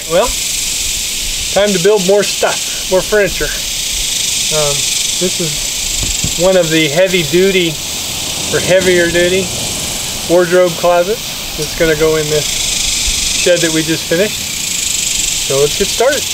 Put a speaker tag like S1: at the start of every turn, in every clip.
S1: Alright, well, time to build more stuff, more furniture. This is one of the heavier duty wardrobe closets that's going to go in this shed that we just finished. So let's get started.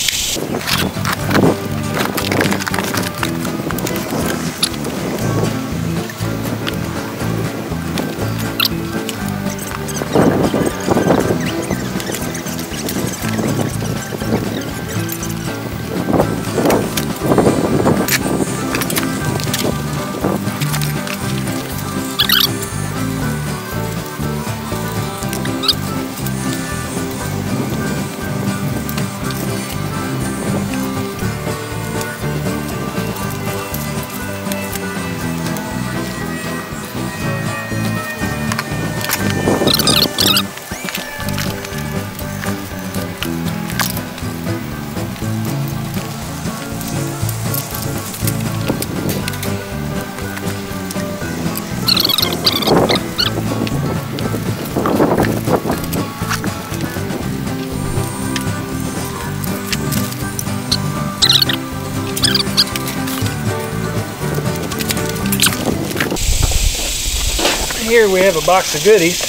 S1: Here we have a box of goodies.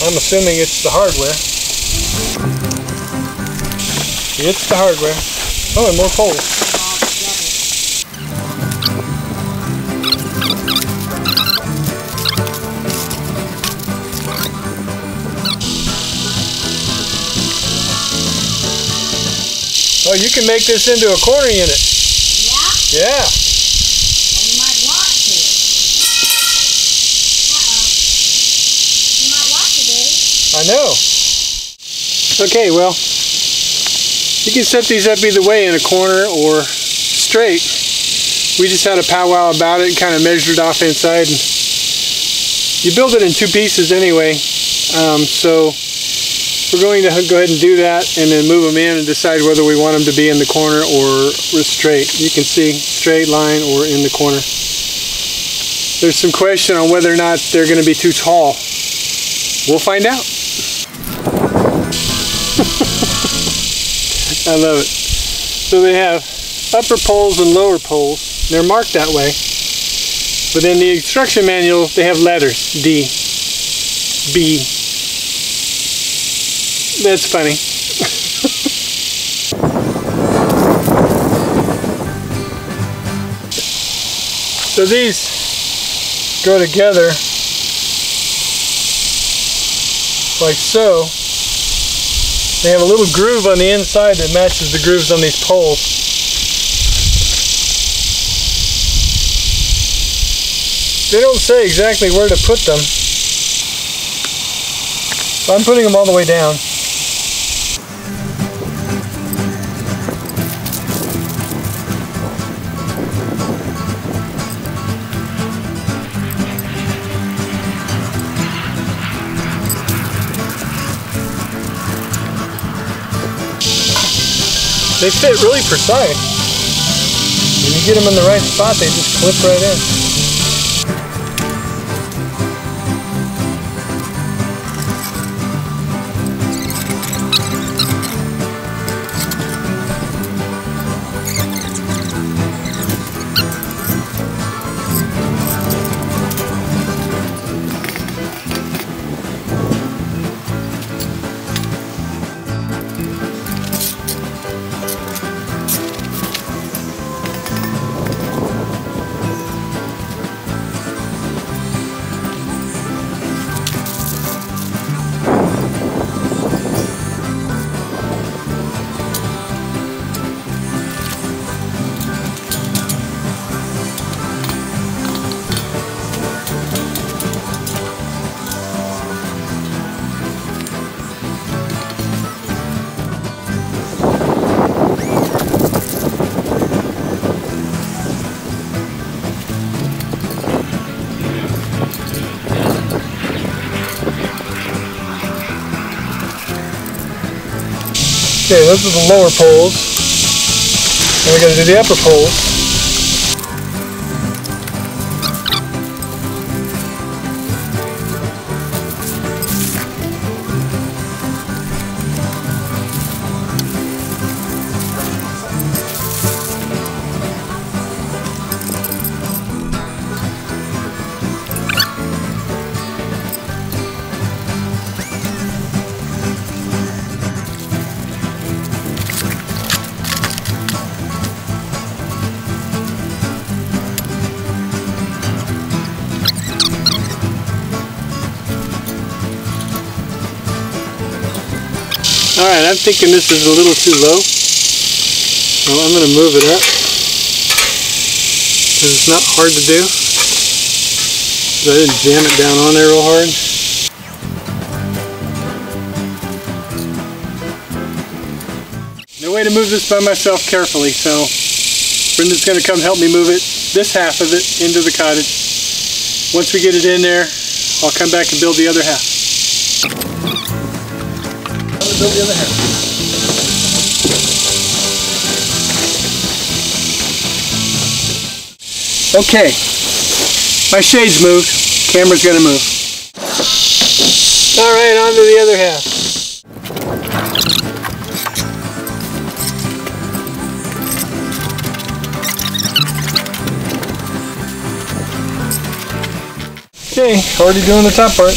S1: I'm assuming it's the hardware. It's the hardware. Oh, and more poles. Oh, you can make this into a corner unit. Yeah? Yeah. I know. Okay, well, you can set these up either way, in a corner or straight. We just had a powwow about it and kind of measured off inside. And you build it in two pieces anyway, so we're going to go ahead and do that and then move them in and decide whether we want them to be in the corner or straight. You can see straight line or in the corner. There's some question on whether or not they're going to be too tall. We'll find out. I love it. So they have upper poles and lower poles. They're marked that way. But in the instruction manual, they have letters. D, B. That's funny. So these go together like so. They have a little groove on the inside that matches the grooves on these poles. They don't say exactly where to put them. So I'm putting them all the way down. They fit really precise. When you get them in the right spot, they just clip right in. Okay, those are the lower poles. And we're going to do the upper poles. Alright, I'm thinking this is a little too low. Well, I'm going to move it up. Because it's not hard to do. So I didn't jam it down on there real hard. No way to move this by myself carefully, so Brenda's going to come help me move it, this half of it, into the cottage. Once we get it in there, I'll come back and build the other half. I'm going to build the other half. Okay, my shade's moved. Camera's going to move. All right, on to the other half. Okay, already doing the top part.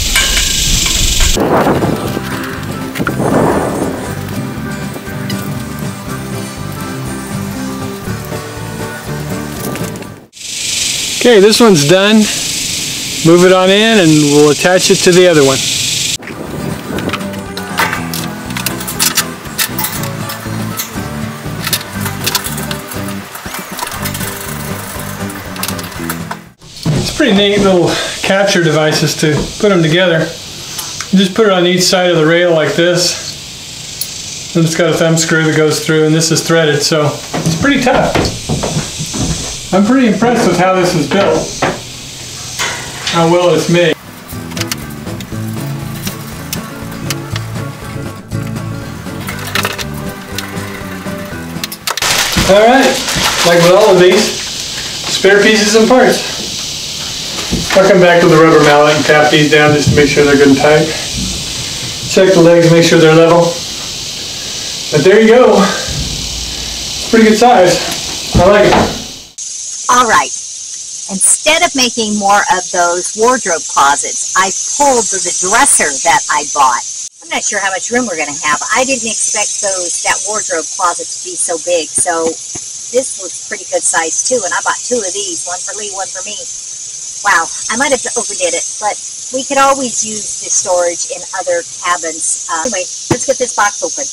S1: Okay, this one's done. Move it on in and we'll attach it to the other one. It's pretty neat little capture devices to put them together. You just put it on each side of the rail like this. And it's got a thumb screw that goes through, and this is threaded, so it's pretty tough. I'm pretty impressed with how this is built, how well it's made. Alright, like with all of these, spare pieces and parts. I'll come back with the rubber mallet and tap these down just to make sure they're good and tight. Check the legs, make sure they're level. But there you go. It's pretty good size. I like it.
S2: Alright, instead of making more of those wardrobe closets, I pulled the dresser that I bought. I'm not sure how much room we're going to have. I didn't expect that wardrobe closet to be so big, so this looks pretty good size too, and I bought two of these, one for Lee, one for me. Wow, I might have overdid it, but we could always use this storage in other cabins. Anyway, let's get this box open.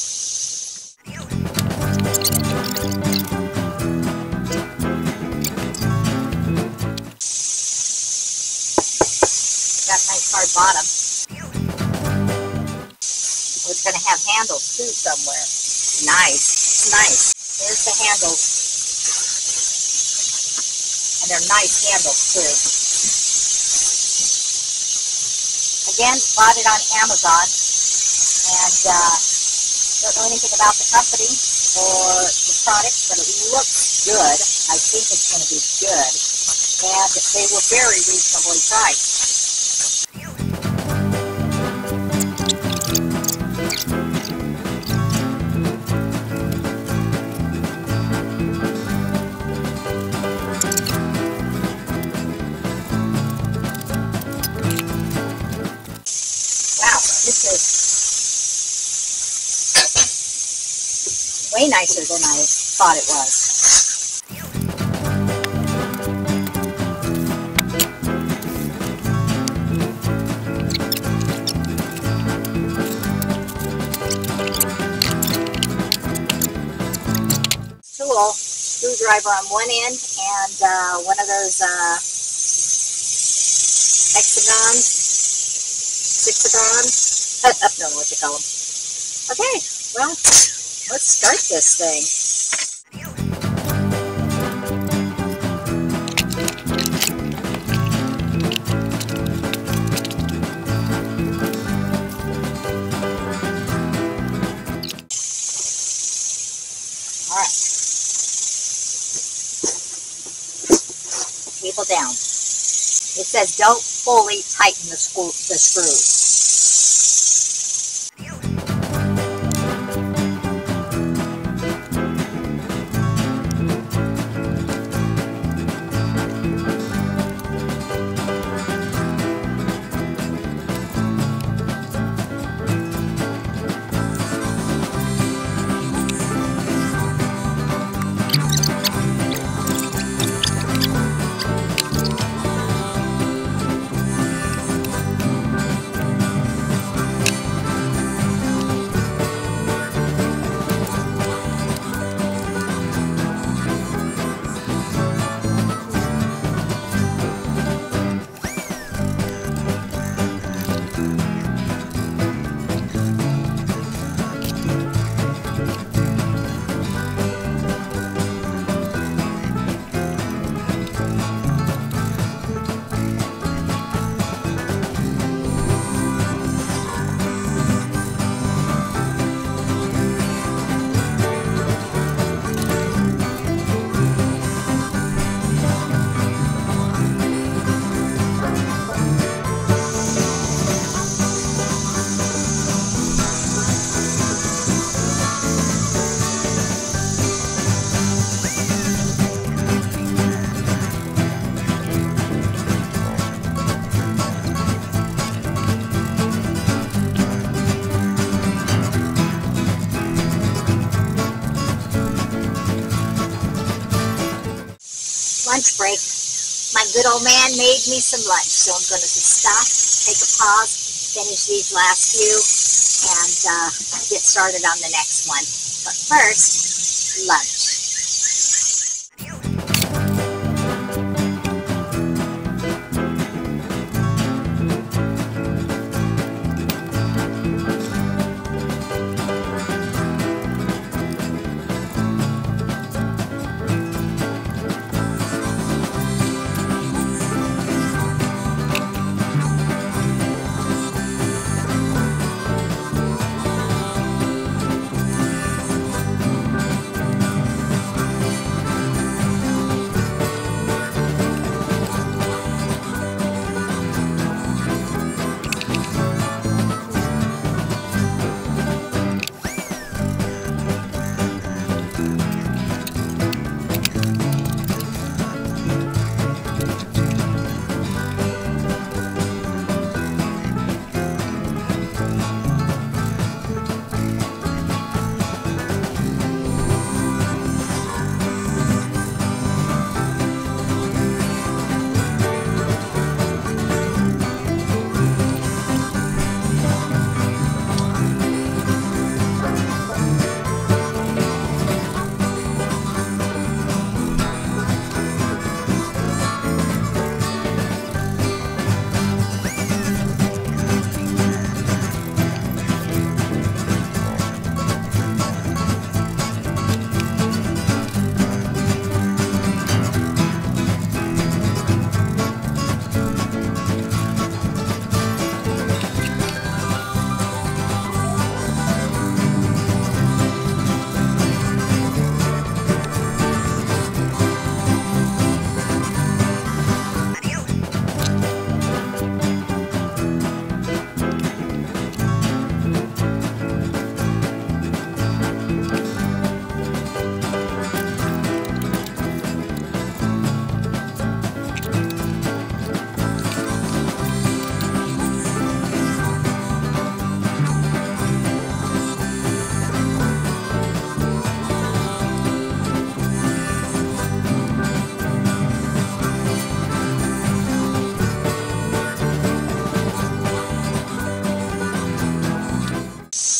S2: Got a nice hard bottom. Oh, it's going to have handles too somewhere. Nice. It's nice. There's the handles. And they're nice handles too. Again, bought it on Amazon, and don't know anything about the company or the product, but it looks good. I think it's going to be good, and they were very reasonably priced. This is way nicer than I thought it was. Tool, screwdriver on one end, and one of those hexagons, sixagons. I don't know what you call them. Okay, well, let's start this thing. All right. Cable down. It says don't fully tighten the screws. good old man made me some lunch, so I'm going to stop, take a pause, finish these last few, and get started on the next one. But first, lunch.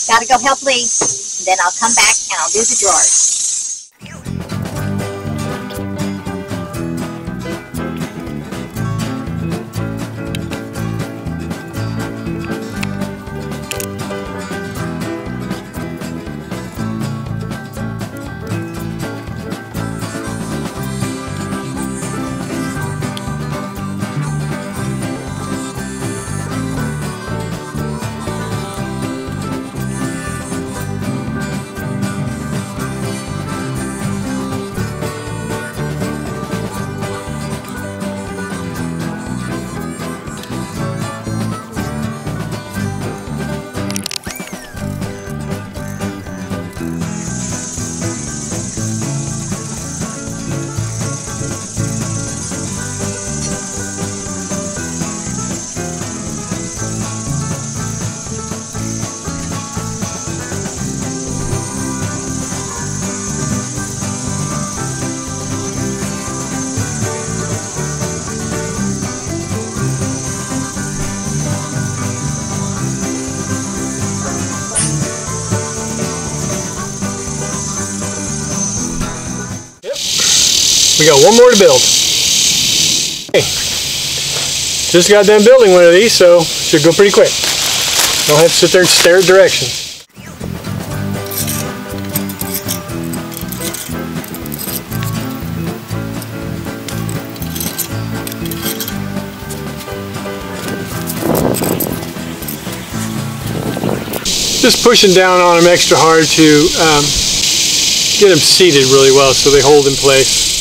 S2: Gotta go help Lee, then I'll come back and I'll do the drawers.
S1: We got one more to build. Hey, just got done building one of these, so should go pretty quick. Don't have to sit there and stare at directions. Just pushing down on them extra hard to get them seated really well so they hold in place.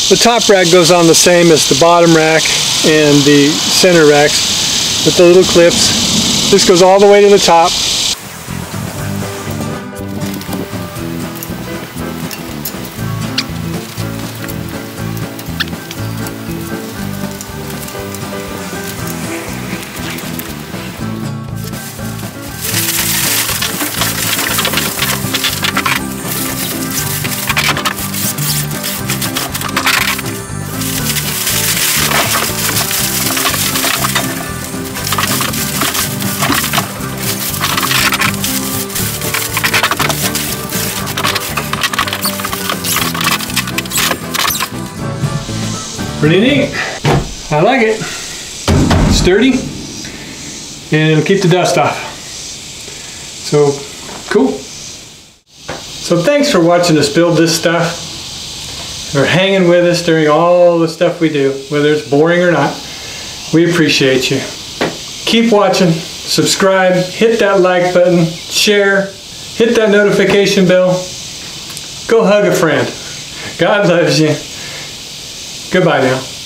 S1: The top rack goes on the same as the bottom rack and the center racks with the little clips. This goes all the way to the top. Pretty neat. I like it. Sturdy, and it'll keep the dust off. So, cool. So thanks for watching us build this stuff, or hanging with us during all the stuff we do, whether it's boring or not. We appreciate you. Keep watching, subscribe, hit that like button, share, hit that notification bell. Go hug a friend. God loves you. Goodbye now.